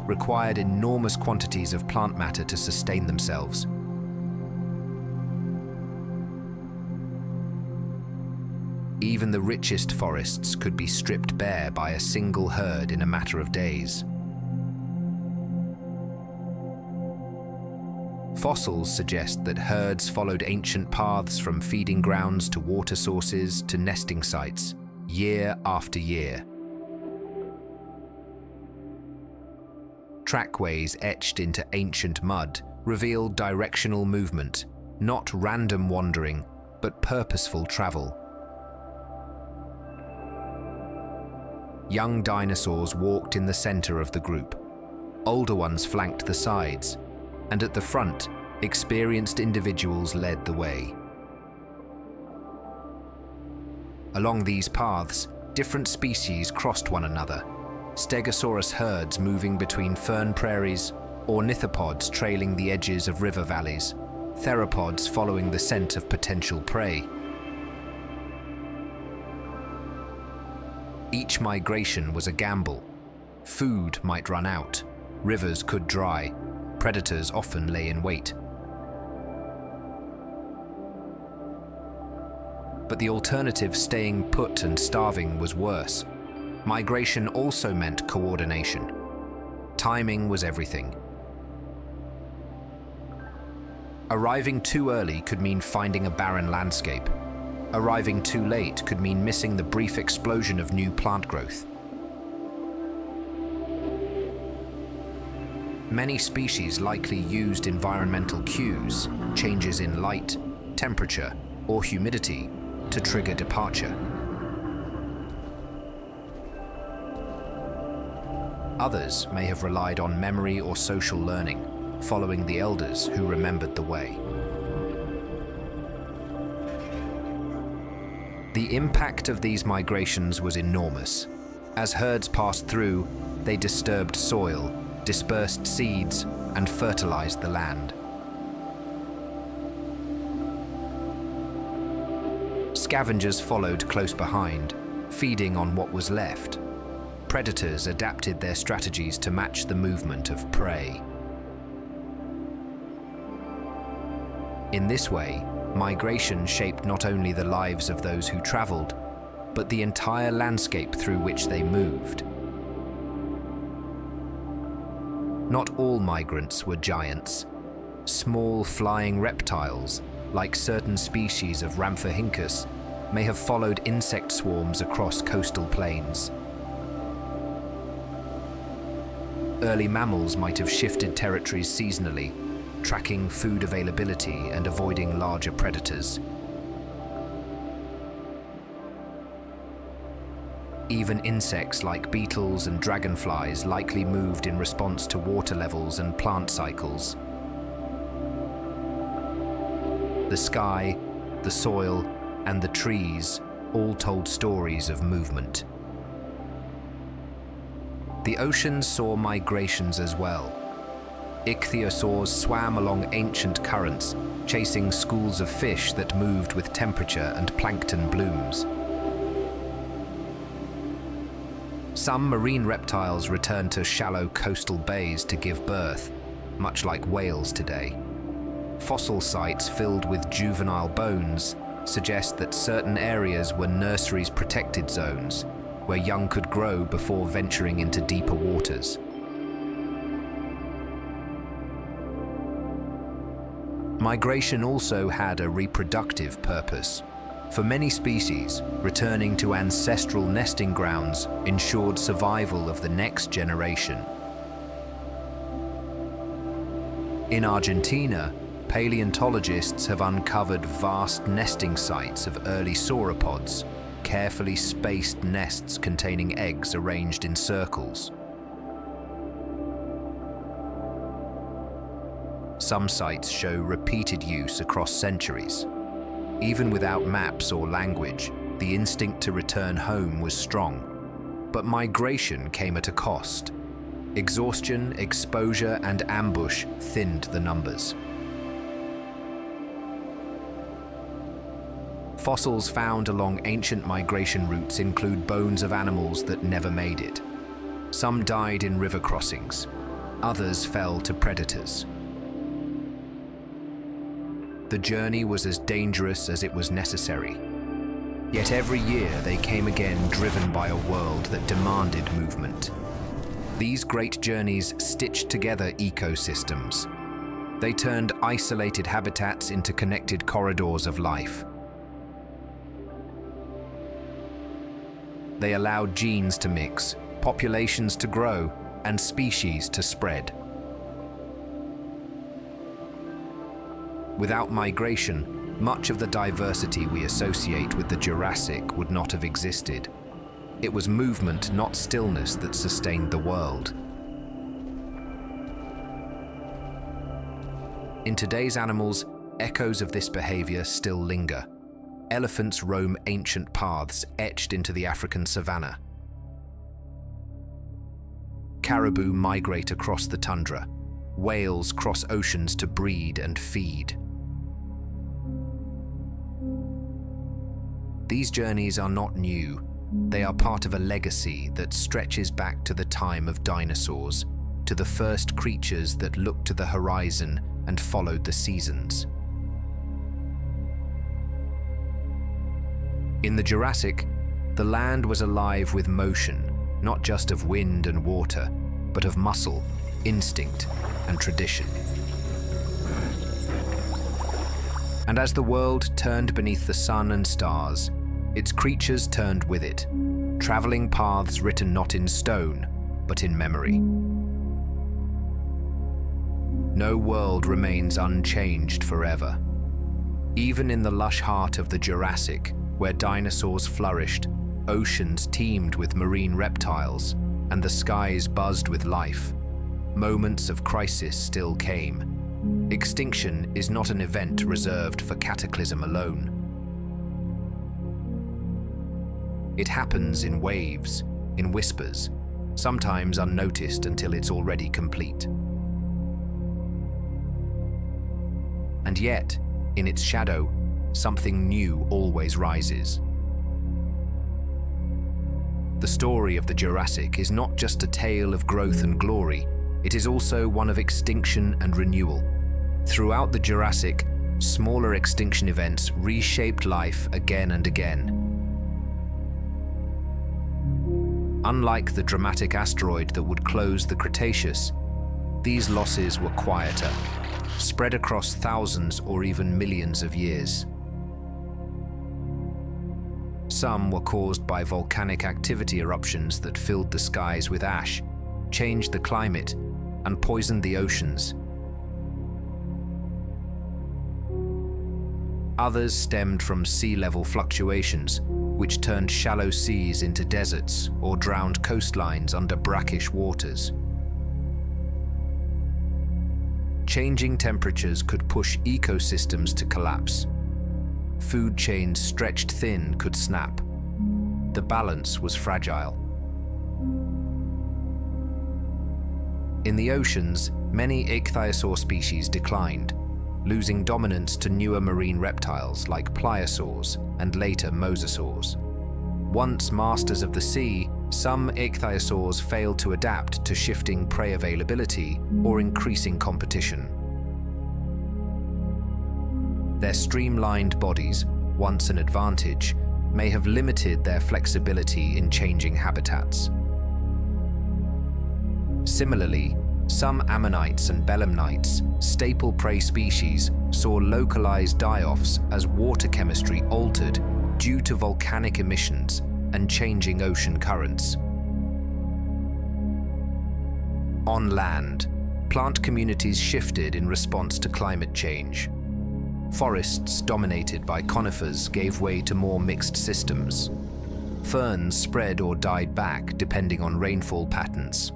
required enormous quantities of plant matter to sustain themselves. Even the richest forests could be stripped bare by a single herd in a matter of days. Fossils suggest that herds followed ancient paths from feeding grounds to water sources to nesting sites, year after year. Trackways etched into ancient mud revealed directional movement, not random wandering, but purposeful travel. Young dinosaurs walked in the center of the group. Older ones flanked the sides, and at the front, experienced individuals led the way. Along these paths, different species crossed one another. Stegosaurus herds moving between fern prairies, ornithopods trailing the edges of river valleys, theropods following the scent of potential prey. Each migration was a gamble. Food might run out, rivers could dry, predators often lay in wait. But the alternative, staying put and starving, was worse. Migration also meant coordination. Timing was everything. Arriving too early could mean finding a barren landscape. Arriving too late could mean missing the brief explosion of new plant growth. Many species likely used environmental cues, changes in light, temperature, or humidity, to trigger departure. Others may have relied on memory or social learning, following the elders who remembered the way. The impact of these migrations was enormous. As herds passed through, they disturbed soil, dispersed seeds, and fertilized the land. Scavengers followed close behind, feeding on what was left. Predators adapted their strategies to match the movement of prey. In this way, migration shaped not only the lives of those who traveled, but the entire landscape through which they moved. Not all migrants were giants. Small flying reptiles, like certain species of Rhamphorhynchus, may have followed insect swarms across coastal plains. Early mammals might have shifted territories seasonally, tracking food availability and avoiding larger predators. Even insects like beetles and dragonflies likely moved in response to water levels and plant cycles. The sky, the soil, and the trees all told stories of movement. The oceans saw migrations as well. Ichthyosaurs swam along ancient currents, chasing schools of fish that moved with temperature and plankton blooms. Some marine reptiles returned to shallow coastal bays to give birth, much like whales today. Fossil sites filled with juvenile bones suggest that certain areas were nurseries' protected zones, where young could grow before venturing into deeper waters. Migration also had a reproductive purpose. For many species, returning to ancestral nesting grounds ensured survival of the next generation. In Argentina, paleontologists have uncovered vast nesting sites of early sauropods, carefully spaced nests containing eggs arranged in circles. Some sites show repeated use across centuries. Even without maps or language, the instinct to return home was strong. But migration came at a cost. Exhaustion, exposure, and ambush thinned the numbers. Fossils found along ancient migration routes include bones of animals that never made it. Some died in river crossings. Others fell to predators. The journey was as dangerous as it was necessary. Yet every year they came again, driven by a world that demanded movement. These great journeys stitched together ecosystems. They turned isolated habitats into connected corridors of life. They allowed genes to mix, populations to grow, and species to spread. Without migration, much of the diversity we associate with the Jurassic would not have existed. It was movement, not stillness, that sustained the world. In today's animals, echoes of this behavior still linger. Elephants roam ancient paths etched into the African savanna. Caribou migrate across the tundra. Whales cross oceans to breed and feed. These journeys are not new. They are part of a legacy that stretches back to the time of dinosaurs, to the first creatures that looked to the horizon and followed the seasons. In the Jurassic, the land was alive with motion, not just of wind and water, but of muscle, instinct, and tradition. And as the world turned beneath the sun and stars, its creatures turned with it, traveling paths written not in stone, but in memory. No world remains unchanged forever. Even in the lush heart of the Jurassic, where dinosaurs flourished, oceans teemed with marine reptiles, and the skies buzzed with life, moments of crisis still came. Extinction is not an event reserved for cataclysm alone. It happens in waves, in whispers, sometimes unnoticed until it's already complete. And yet, in its shadow, something new always rises. The story of the Jurassic is not just a tale of growth and glory, it is also one of extinction and renewal. Throughout the Jurassic, smaller extinction events reshaped life again and again. Unlike the dramatic asteroid that would close the Cretaceous, these losses were quieter, spread across thousands or even millions of years. Some were caused by volcanic activity eruptions that filled the skies with ash, changed the climate, and poisoned the oceans. Others stemmed from sea level fluctuations, which turned shallow seas into deserts or drowned coastlines under brackish waters. Changing temperatures could push ecosystems to collapse. Food chains stretched thin could snap. The balance was fragile. In the oceans, many ichthyosaur species declined, losing dominance to newer marine reptiles like plesiosaurs and later mosasaurs. Once masters of the sea, some ichthyosaurs failed to adapt to shifting prey availability or increasing competition. Their streamlined bodies, once an advantage, may have limited their flexibility in changing habitats. Similarly, some ammonites and belemnites, staple prey species, saw localized die-offs as water chemistry altered due to volcanic emissions and changing ocean currents. On land, plant communities shifted in response to climate change. Forests dominated by conifers gave way to more mixed systems. Ferns spread or died back depending on rainfall patterns.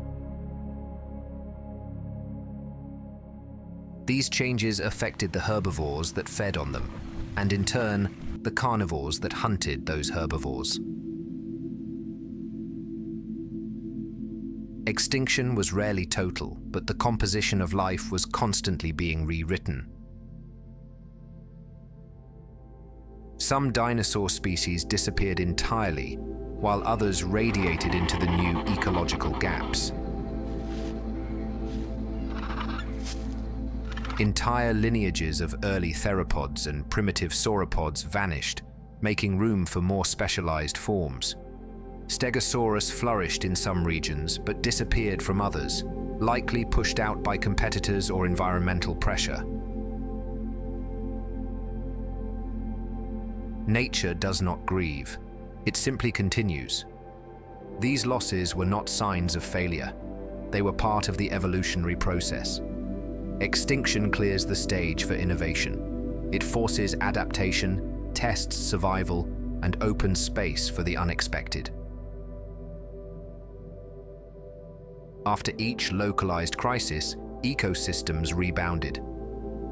These changes affected the herbivores that fed on them, and in turn, the carnivores that hunted those herbivores. Extinction was rarely total, but the composition of life was constantly being rewritten. Some dinosaur species disappeared entirely, while others radiated into the new ecological gaps. Entire lineages of early theropods and primitive sauropods vanished, making room for more specialized forms. Stegosaurus flourished in some regions but disappeared from others, likely pushed out by competitors or environmental pressure. Nature does not grieve, it simply continues. These losses were not signs of failure, they were part of the evolutionary process. Extinction clears the stage for innovation. It forces adaptation, tests survival, and opens space for the unexpected. After each localized crisis, ecosystems rebounded.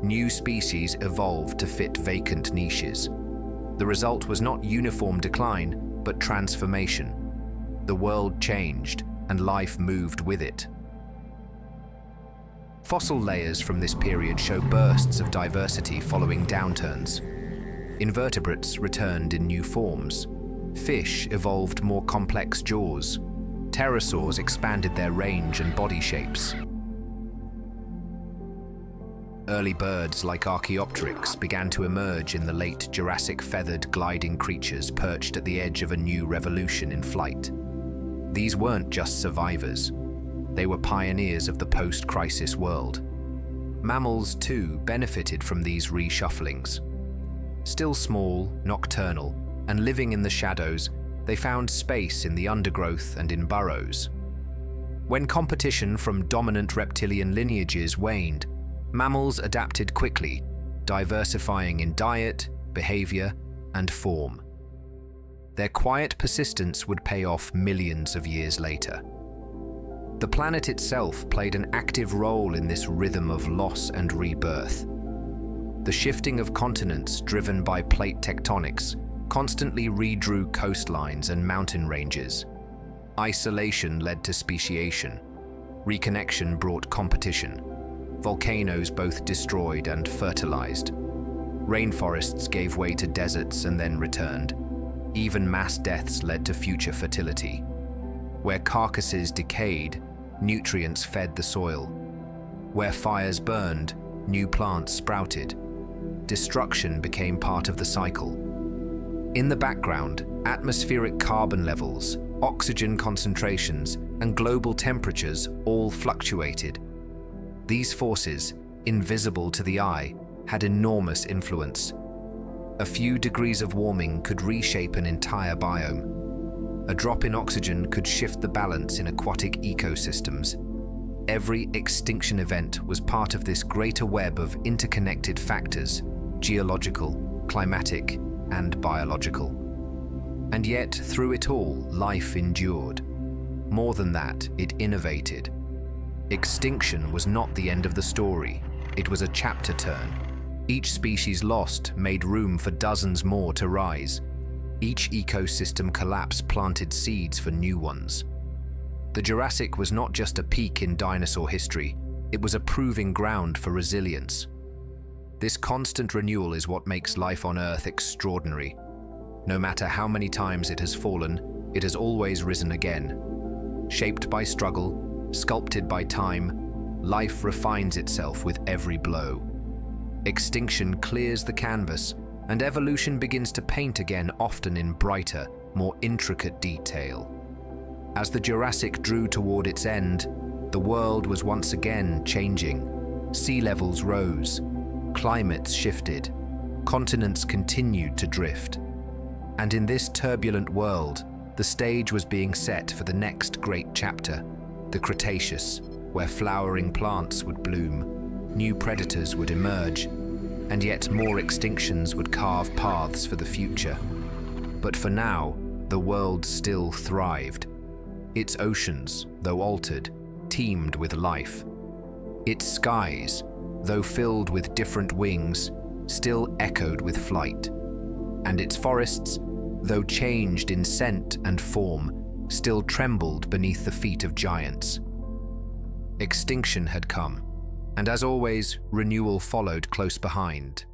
New species evolved to fit vacant niches. The result was not uniform decline, but transformation. The world changed, and life moved with it. Fossil layers from this period show bursts of diversity following downturns. Invertebrates returned in new forms. Fish evolved more complex jaws. Pterosaurs expanded their range and body shapes. Early birds like Archaeopteryx began to emerge in the late Jurassic, feathered, gliding creatures perched at the edge of a new revolution in flight. These weren't just survivors. They were pioneers of the post-crisis world. Mammals, too, benefited from these reshufflings. Still small, nocturnal, and living in the shadows, they found space in the undergrowth and in burrows. When competition from dominant reptilian lineages waned, mammals adapted quickly, diversifying in diet, behavior, and form. Their quiet persistence would pay off millions of years later. The planet itself played an active role in this rhythm of loss and rebirth. The shifting of continents driven by plate tectonics constantly redrew coastlines and mountain ranges. Isolation led to speciation. Reconnection brought competition. Volcanoes both destroyed and fertilized. Rainforests gave way to deserts and then returned. Even mass deaths led to future fertility. Where carcasses decayed, nutrients fed the soil. Where fires burned, new plants sprouted. Destruction became part of the cycle. In the background, atmospheric carbon levels, oxygen concentrations, and global temperatures all fluctuated. These forces, invisible to the eye, had enormous influence. A few degrees of warming could reshape an entire biome. A drop in oxygen could shift the balance in aquatic ecosystems. Every extinction event was part of this greater web of interconnected factors, geological, climatic, and biological. And yet, through it all, life endured. More than that, it innovated. Extinction was not the end of the story. It was a chapter turn. Each species lost made room for dozens more to rise. Each ecosystem collapse planted seeds for new ones. The Jurassic was not just a peak in dinosaur history, it was a proving ground for resilience. This constant renewal is what makes life on Earth extraordinary. No matter how many times it has fallen, it has always risen again. Shaped by struggle, sculpted by time, life refines itself with every blow. Extinction clears the canvas, and evolution begins to paint again, often in brighter, more intricate detail. As the Jurassic drew toward its end, the world was once again changing. Sea levels rose, climates shifted, continents continued to drift. And in this turbulent world, the stage was being set for the next great chapter, the Cretaceous, where flowering plants would bloom, new predators would emerge, and yet more extinctions would carve paths for the future. But for now, the world still thrived. Its oceans, though altered, teemed with life. Its skies, though filled with different wings, still echoed with flight. And its forests, though changed in scent and form, still trembled beneath the feet of giants. Extinction had come, and as always, renewal followed close behind.